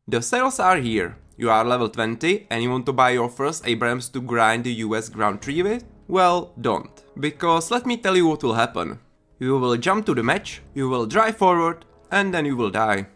The sales are here. You are level 20 and you want to buy your first Abrams to grind the US ground tree with? Well, don't. Because let me tell you what will happen. You will jump to the match, you will drive forward, and then you will die.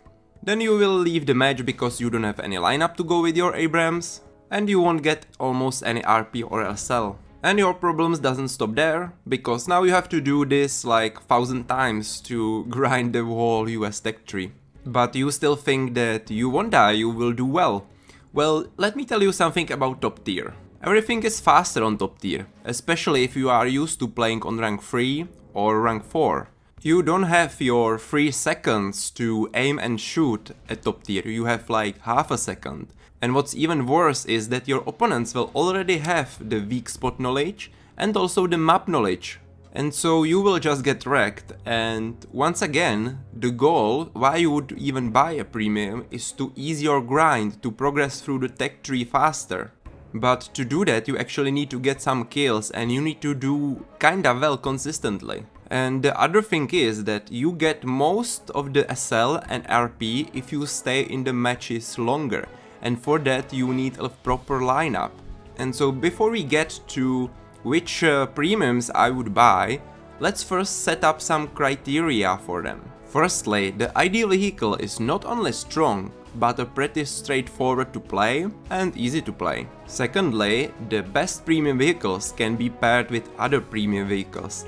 Then you will leave the match because you don't have any lineup to go with your Abrams, and you won't get almost any RP or SL. And your problems doesn't stop there, because now you have to do this like 1000 times to grind the whole US tech tree. But you still think that you won't die, you will do well. Well, let me tell you something about top tier. Everything is faster on top tier, especially if you are used to playing on rank 3 or rank 4. You don't have your 3 seconds to aim and shoot at top tier, you have like half a second. And what's even worse is that your opponents will already have the weak spot knowledge and also the map knowledge. And so you will just get wrecked, and once again, the goal why you would even buy a premium is to ease your grind to progress through the tech tree faster. But to do that you actually need to get some kills and you need to do kinda well consistently. And the other thing is that you get most of the SL and RP if you stay in the matches longer, and for that you need a proper lineup. And so before we get to which premiums I would buy, let's first set up some criteria for them. Firstly, the ideal vehicle is not only strong, but a pretty straightforward to play and easy to play. Secondly, the best premium vehicles can be paired with other premium vehicles,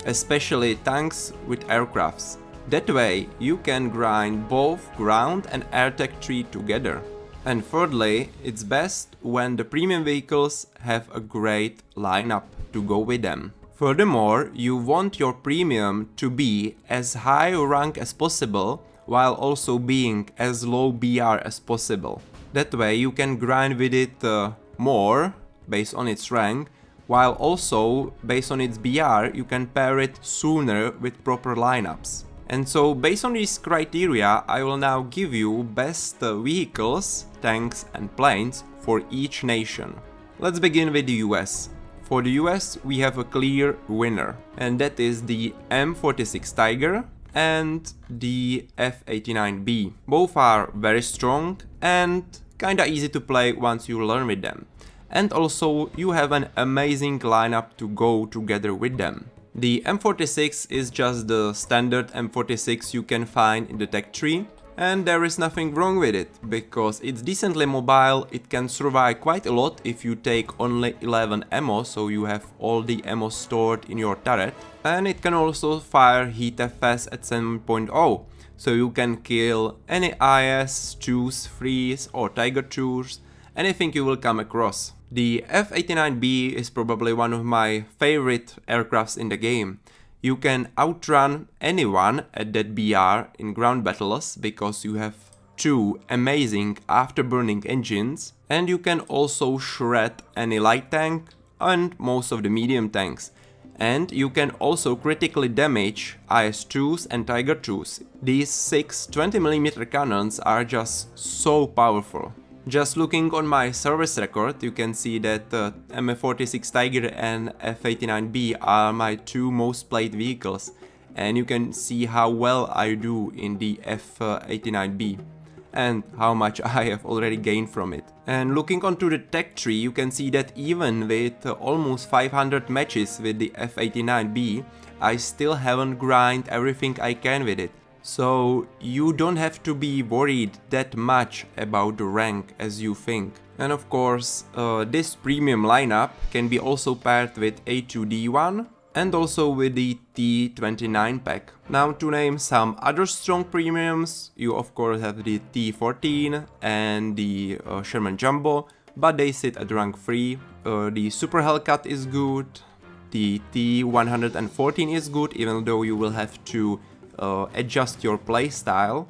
especially tanks with aircrafts. That way you can grind both ground and air tech tree together. And thirdly, it's best when the premium vehicles have a great lineup to go with them. Furthermore, you want your premium to be as high rank as possible while also being as low BR as possible. That way you can grind with it more based on its rank, while also based on its BR you can pair it sooner with proper lineups. And so based on these criteria I will now give you best vehicles, tanks and planes for each nation. Let's begin with the US. For the US we have a clear winner, and that is the M46 Tiger and the F89B. Both are very strong and kinda easy to play once you learn with them. And also you have an amazing lineup to go together with them. The M46 is just the standard M46 you can find in the tech tree, and there is nothing wrong with it, because it's decently mobile, it can survive quite a lot if you take only 11 ammo, so you have all the ammo stored in your turret, and it can also fire heat FS at 7.0, so you can kill any IS, 2s, 3s or Tiger 2s, anything you will come across. The F89B is probably one of my favorite aircrafts in the game. You can outrun anyone at that BR in ground battles because you have 2 amazing afterburning engines, and you can also shred any light tank and most of the medium tanks. And you can also critically damage IS-2s and Tiger 2s. These 6 20mm cannons are just so powerful. Just looking on my service record, you can see that M46 Tiger and F89B are my 2 most played vehicles, and you can see how well I do in the F89B and how much I have already gained from it. And looking onto the tech tree, you can see that even with almost 500 matches with the F89B, I still haven't grinded everything I can with it. So you don't have to be worried that much about the rank as you think. And of course, this premium lineup can be also paired with A2D1 and also with the T29 pack. Now to name some other strong premiums, you of course have the T14 and the Sherman Jumbo, but they sit at rank 3. The Super Hellcat is good, the T114 is good, even though you will have to adjust your playstyle,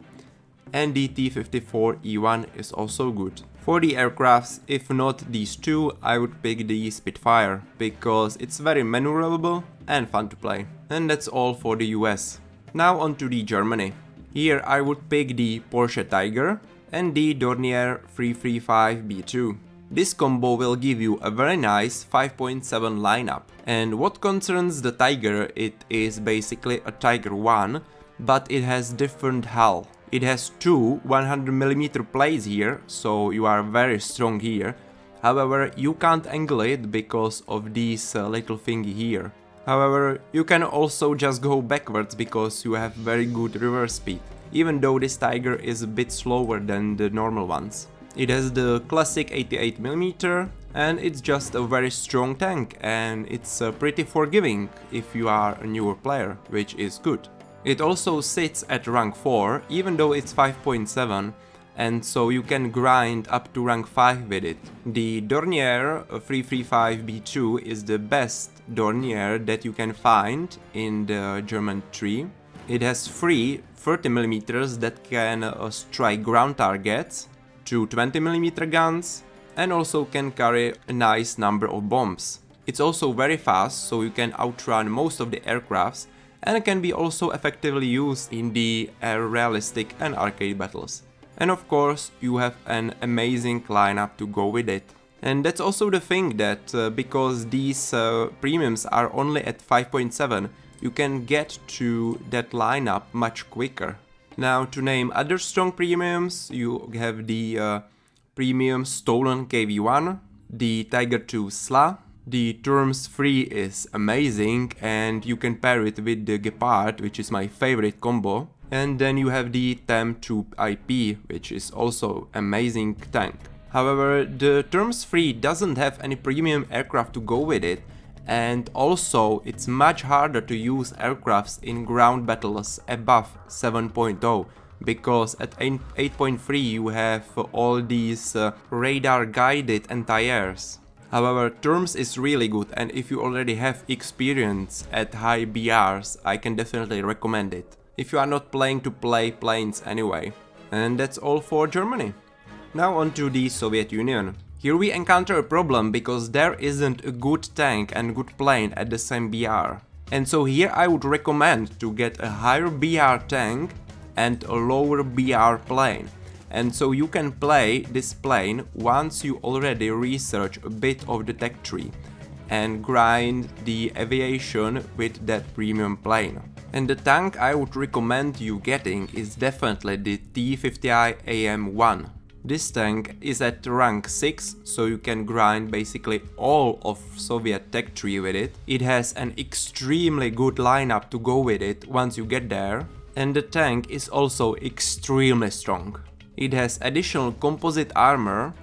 and the T54E1 is also good. For the aircrafts, if not these 2, I would pick the Spitfire, because it's very maneuverable and fun to play. And that's all for the US. Now on to the Germany. Here I would pick the Porsche Tiger and the Dornier 335B2. This combo will give you a very nice 5.7 lineup. And what concerns the Tiger, it is basically a Tiger 1, but it has different hull. It has two 100mm plates here, so you are very strong here. However, you can't angle it because of this little thingy here. However, you can also just go backwards because you have very good reverse speed, even though this tiger is a bit slower than the normal ones. It has the classic 88mm and it's just a very strong tank, and it's pretty forgiving if you are a newer player, which is good. It also sits at rank 4, even though it's 5.7, and so you can grind up to rank 5 with it. The Dornier 335B2 is the best Dornier that you can find in the German tree. It has 3 30mm that can strike ground targets, 2 20mm guns, and also can carry a nice number of bombs. It's also very fast, so you can outrun most of the aircrafts, and it can be also effectively used in the air realistic and arcade battles. And of course, you have an amazing lineup to go with it. And that's also the thing that because these premiums are only at 5.7, you can get to that lineup much quicker. Now, to name other strong premiums, you have the premium Stolen KV1, the Tiger 2 SLA. The Terms 3 is amazing, and you can pair it with the Gepard, which is my favorite combo. And then you have the TEM 2 IP, which is also amazing tank. However, the Terms 3 doesn't have any premium aircraft to go with it, and also it's much harder to use aircrafts in ground battles above 7.0, because at 8.3 you have all these radar guided anti-airs. However, Terms is really good, and if you already have experience at high BRs, I can definitely recommend it, if you are not playing to play planes anyway. And that's all for Germany. Now on to the Soviet Union. Here we encounter a problem because there isn't a good tank and good plane at the same BR. And so here I would recommend to get a higher BR tank and a lower BR plane. And so you can play this plane once you already research a bit of the tech tree and grind the aviation with that premium plane. And the tank I would recommend you getting is definitely the T-50I AM1. This tank is at rank 6, so you can grind basically all of Soviet tech tree with it. It has an extremely good lineup to go with it once you get there, and the tank is also extremely strong. It has additional composite armor,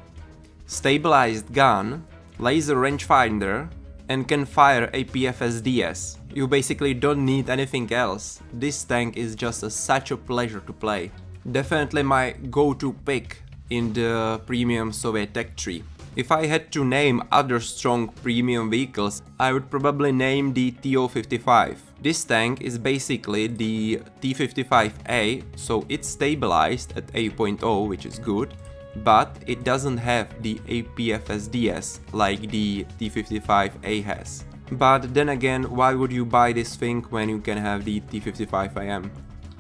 stabilized gun, laser rangefinder, and can fire APFSDS. You basically don't need anything else. This tank is just such a pleasure to play. Definitely my go-to pick in the premium Soviet tech tree. If I had to name other strong premium vehicles, I would probably name the TO-55. This tank is basically the T-55A, so it's stabilized at 8.0, which is good, but it doesn't have the APFSDS like the T-55A has. But then again, why would you buy this thing when you can have the T-55AM?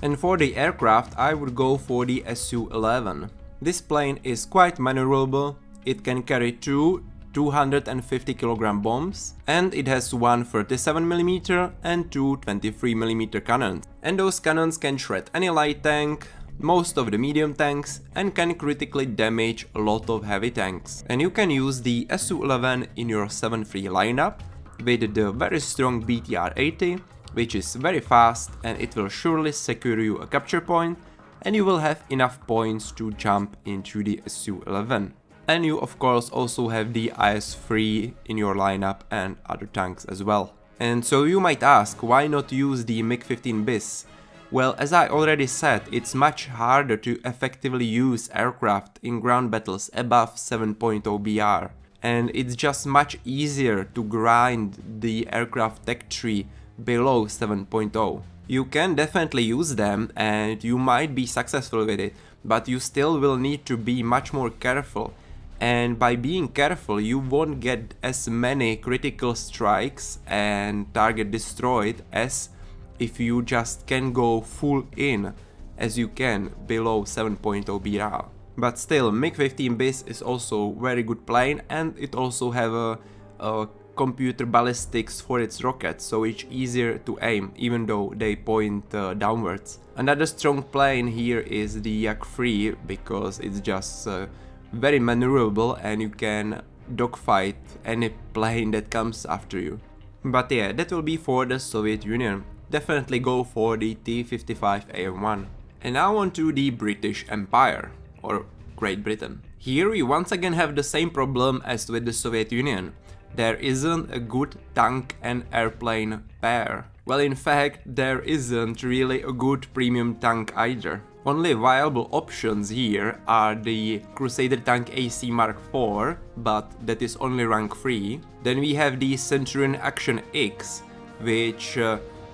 And for the aircraft, I would go for the Su-11. This plane is quite maneuverable. It can carry two 250 kg bombs, and it has one 37mm and two 23mm cannons. And those cannons can shred any light tank, most of the medium tanks, and can critically damage a lot of heavy tanks. And you can use the Su-11 in your 7-3 lineup with the very strong BTR-80, which is very fast, and it will surely secure you a capture point, and you will have enough points to jump into the Su-11. And you of course also have the IS-3 in your lineup and other tanks as well. And so you might ask, why not use the MiG-15 bis? Well, as I already said, it's much harder to effectively use aircraft in ground battles above 7.0 BR. And it's just much easier to grind the aircraft tech tree below 7.0. You can definitely use them and you might be successful with it, but you still will need to be much more careful. And by being careful, you won't get as many critical strikes and target destroyed as if you just can go full in as you can below 7.0 BR. But still, MiG-15 bis is also very good plane, and it also have a computer ballistics for its rockets, so it's easier to aim, even though they point downwards. Another strong plane here is the Yak-3, because it's just very maneuverable and you can dogfight any plane that comes after you. But yeah, that will be for the Soviet Union. Definitely go for the T-55 AM1. And now on to the British Empire, or Great Britain. Here we once again have the same problem as with the Soviet Union. There isn't a good tank and airplane pair. Well, in fact, there isn't really a good premium tank either. Only viable options here are the Crusader Tank AC Mark IV, but that is only rank 3. Then we have the Centurion Action X, which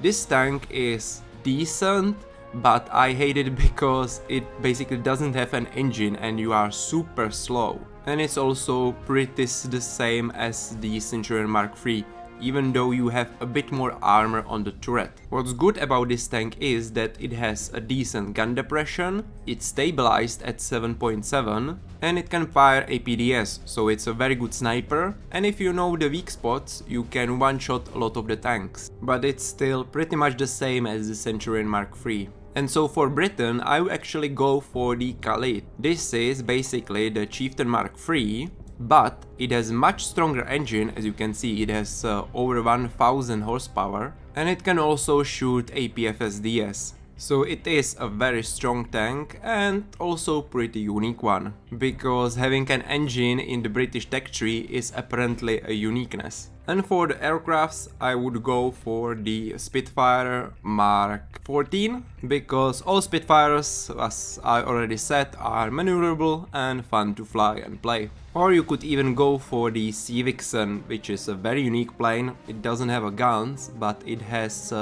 this tank is decent, but I hate it because it basically doesn't have an engine and you are super slow. And it's also pretty the same as the Centurion Mark III, even though you have a bit more armor on the turret. What's good about this tank is that it has a decent gun depression, it's stabilized at 7.7, and it can fire APDS, so it's a very good sniper, and if you know the weak spots, you can one-shot a lot of the tanks. But it's still pretty much the same as the Centurion Mark III. And so for Britain, I would actually go for the Khalid. This is basically the Chieftain Mark III, but it has a much stronger engine. As you can see, it has over 1000 horsepower, and it can also shoot APFSDS. So it is a very strong tank and also pretty unique one, because having an engine in the British tech tree is apparently a uniqueness. And for the aircrafts, I would go for the Spitfire Mark 14, because all Spitfires, as I already said, are maneuverable and fun to fly and play. Or you could even go for the Sea Vixen, which is a very unique plane. It doesn't have a guns, but it has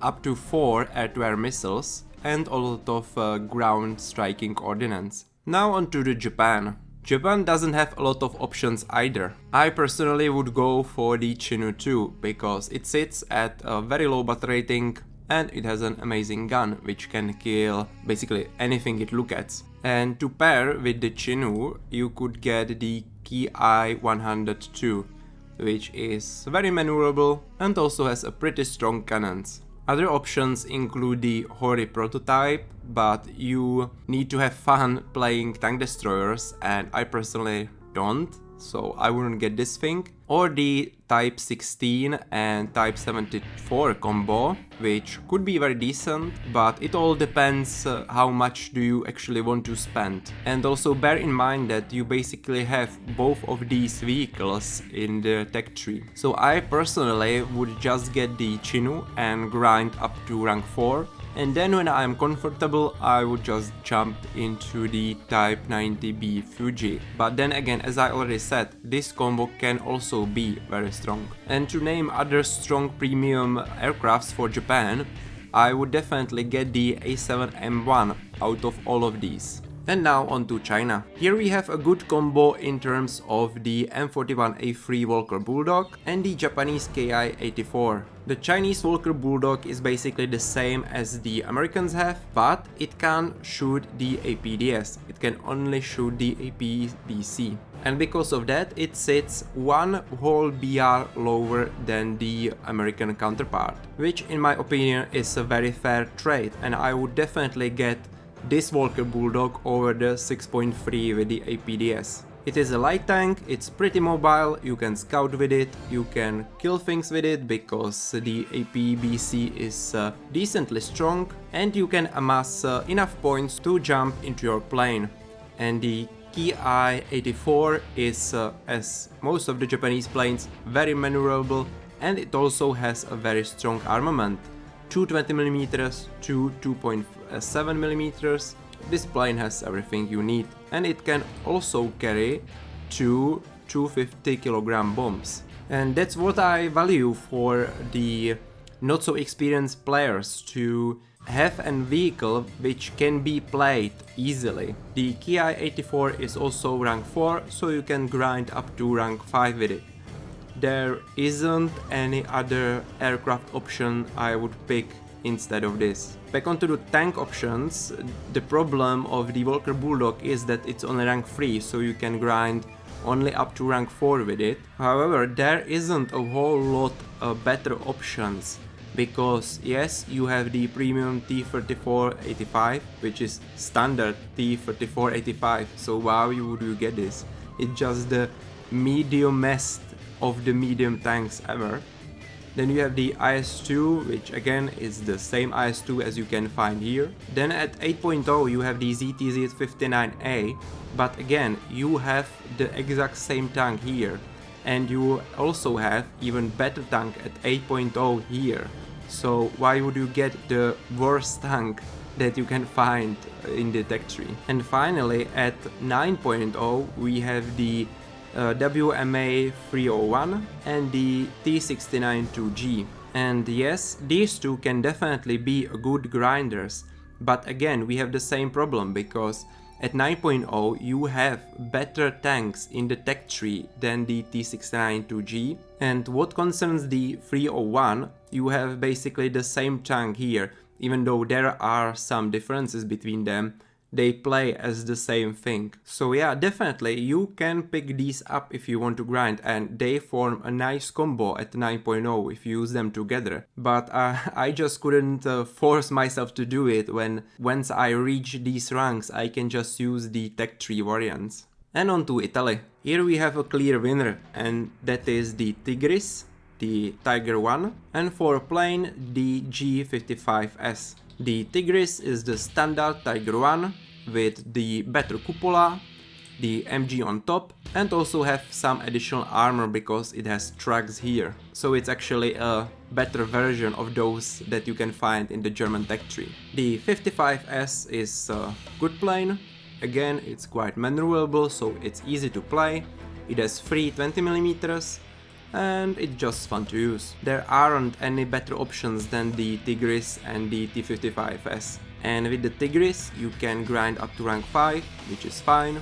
up to 4 air-to-air missiles and a lot of ground striking ordnance. Now on to the Japan. Japan doesn't have a lot of options either. I personally would go for the Chinu 2 because it sits at a very low bat rating and it has an amazing gun which can kill basically anything it looks at. And to pair with the Chinu, you could get the Ki-102, which is very maneuverable and also has a pretty strong cannons. Other options include the Hori prototype, but you need to have fun playing tank destroyers and I personally don't, so I wouldn't get this thing. Or the Type 16 and Type 74 combo, which could be very decent, but it all depends how much do you actually want to spend. And also bear in mind that you basically have both of these vehicles in the tech tree. So I personally would just get the Chinu and grind up to rank 4. And then when I'm comfortable, I would just jump into the Type 90B Fuji. But then again, as I already said, this combo can also be very strong. And to name other strong premium aircrafts for Japan, I would definitely get the A7M1 out of all of these. And now on to China. Here we have a good combo in terms of the M41A3 Walker Bulldog and the Japanese Ki-84. The Chinese Walker Bulldog is basically the same as the Americans have, but it can't shoot the APDS, it can only shoot the APBC. And because of that, it sits one whole BR lower than the American counterpart, which in my opinion is a very fair trade, and I would definitely get this Walker Bulldog over the 6.3 with the APDS. It is a light tank, it's pretty mobile, you can scout with it, you can kill things with it because the APBC is decently strong, and you can amass enough points to jump into your plane. And the Ki-84 is, as most of the Japanese planes, very maneuverable, and it also has a very strong armament. 220mm to 2.7mm. This plane has everything you need, and it can also carry 2 250kg bombs. And that's what I value for the not so experienced players, to have a vehicle which can be played easily. The Ki-84 is also rank 4, so you can grind up to rank 5 with it. There isn't any other aircraft option I would pick instead of this. Back onto the tank options, the problem of the Walker Bulldog is that it's only rank 3, so you can grind only up to rank 4 with it. However, there isn't a whole lot of better options, because yes, you have the premium T3485, which is standard T3485, so why would you get this? It's just the mediumest of the medium tanks ever. Then you have the IS-2, which again is the same IS-2 as you can find here. Then at 8.0 you have the ZTZ-59A, but again you have the exact same tank here. And you also have even better tank at 8.0 here. So why would you get the worst tank that you can find in the tech tree? And finally at 9.0 we have the WMA 301 and the T69-2G. And yes, these two can definitely be good grinders, but again we have the same problem, because at 9.0 you have better tanks in the tech tree than the T69-2G, and what concerns the 301, you have basically the same tank here, even though there are some differences between them. They play as the same thing. So yeah, definitely you can pick these up if you want to grind, and they form a nice combo at 9.0 if you use them together. But I just couldn't force myself to do it when once I reach these ranks I can just use the tech tree variants. And on to Italy. Here we have a clear winner, and that is the Tigris, the Tiger 1, and for plane the G55S. The Tigris is the standard Tiger 1 with the better cupola, the MG on top, and also have some additional armor because it has tracks here. So it's actually a better version of those that you can find in the German tech tree. The 55S is a good plane. Again, it's quite maneuverable, so it's easy to play. It has free 20mm. And it's just fun to use. There aren't any better options than the Tigris and the T55S. And with the Tigris you can grind up to rank 5, which is fine.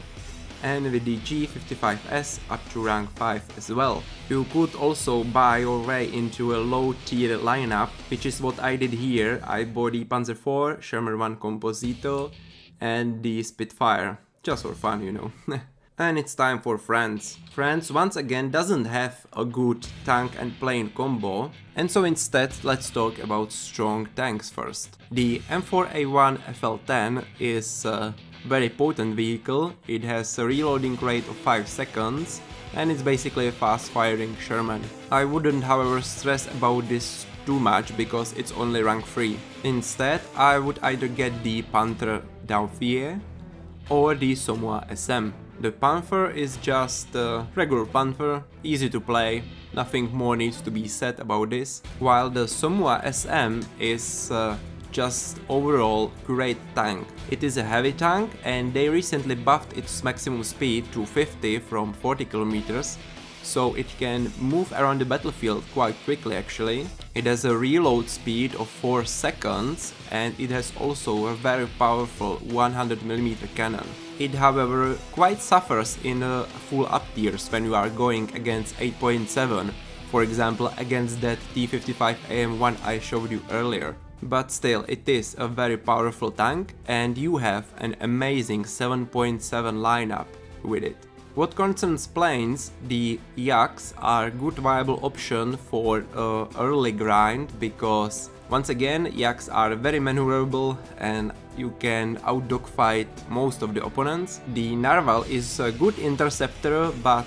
And with the G55S up to rank 5 as well. You could also buy your way into a low tier lineup, which is what I did here. I bought the Panzer IV, Sherman 1 Composito and the Spitfire, just for fun, you know. And it's time for France. France once again doesn't have a good tank and plane combo, and so instead let's talk about strong tanks first. The M4A1 FL10 is a very potent vehicle. It has a reloading rate of 5 seconds and it's basically a fast firing Sherman. I wouldn't however stress about this too much because it's only rank 3. Instead I would either get the Panther Dauphier or the Somua SM. The Panther is just a regular Panther, easy to play, nothing more needs to be said about this, while the Somua SM is just overall great tank. It is a heavy tank and they recently buffed its maximum speed to 50 from 40 km, so it can move around the battlefield quite quickly actually. It has a reload speed of 4 seconds and it has also a very powerful 100mm cannon. It however quite suffers in full up tiers when you are going against 8.7, for example against that T55A1M1 I showed you earlier. But still, it is a very powerful tank and you have an amazing 7.7 lineup with it. What concerns planes, the Yaks are a good viable option for early grind because once again Yaks are very maneuverable and you can out dogfight most of the opponents. The Narval is a good interceptor, but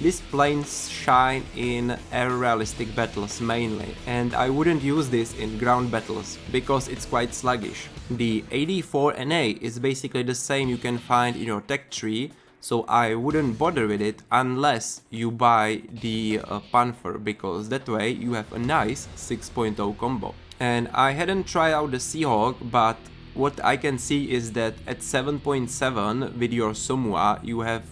these planes shine in air-realistic battles mainly, and I wouldn't use this in ground battles because it's quite sluggish. The AD4NA is basically the same you can find in your tech tree, so I wouldn't bother with it unless you buy the Panther, because that way you have a nice 6.0 combo. And I hadn't tried out the Seahawk, but what I can see is that at 7.7 with your Somua you have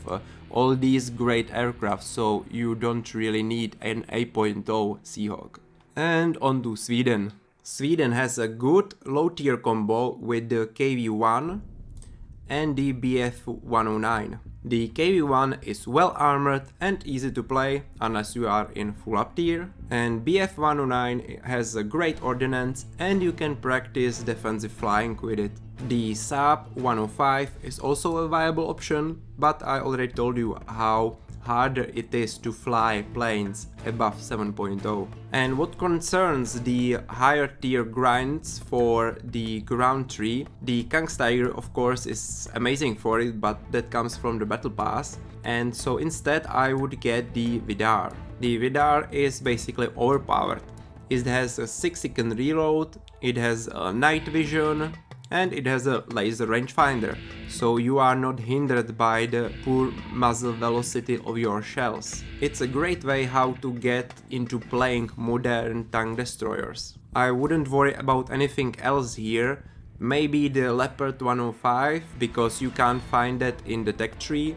all these great aircraft, so you don't really need an 8.0 Seahawk. And on to Sweden. Sweden has a good low tier combo with the KV-1 and the BF-109. The KV-1 is well armored and easy to play unless you are in full up tier, and BF-109 has a great ordnance and you can practice defensive flying with it. The Saab 105 is also a viable option, but I already told you how harder it is to fly planes above 7.0. And what concerns the higher tier grinds for the ground tree, the Kangsteiger of course is amazing for it, but that comes from the battle pass. And so instead I would get the Vidar. The Vidar is basically overpowered. It has a 6-second reload, it has a night vision, and it has a laser rangefinder, so you are not hindered by the poor muzzle velocity of your shells. It's a great way how to get into playing modern tank destroyers. I wouldn't worry about anything else here, maybe the Leopard 105, because you can't find that in the tech tree,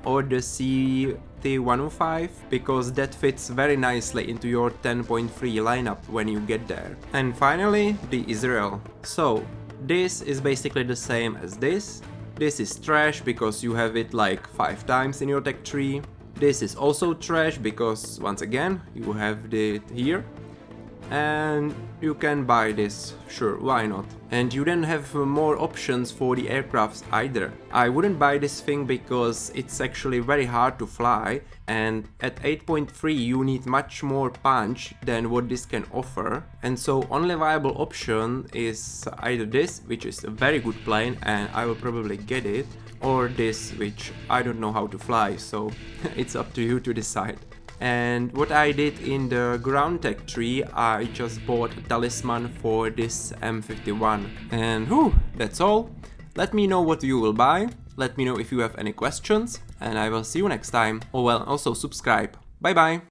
or the CT105, because that fits very nicely into your 10.3 lineup when you get there. And finally, the Izrael. So, this is basically the same as this. This is trash because you have it like 5 times in your tech tree. This is also trash because, once again, you have it here. And you can buy this, sure, why not? And you then have more options for the aircrafts either. I wouldn't buy this thing because it's actually very hard to fly, and at 8.3 you need much more punch than what this can offer. And so only viable option is either this, which is a very good plane and I will probably get it, or this, which I don't know how to fly, so it's up to you to decide. And what I did in the ground tech tree, I just bought a talisman for this M51. And whew, that's all. Let me know what you will buy, let me know if you have any questions, and I will see you next time. Oh well, also subscribe. Bye bye!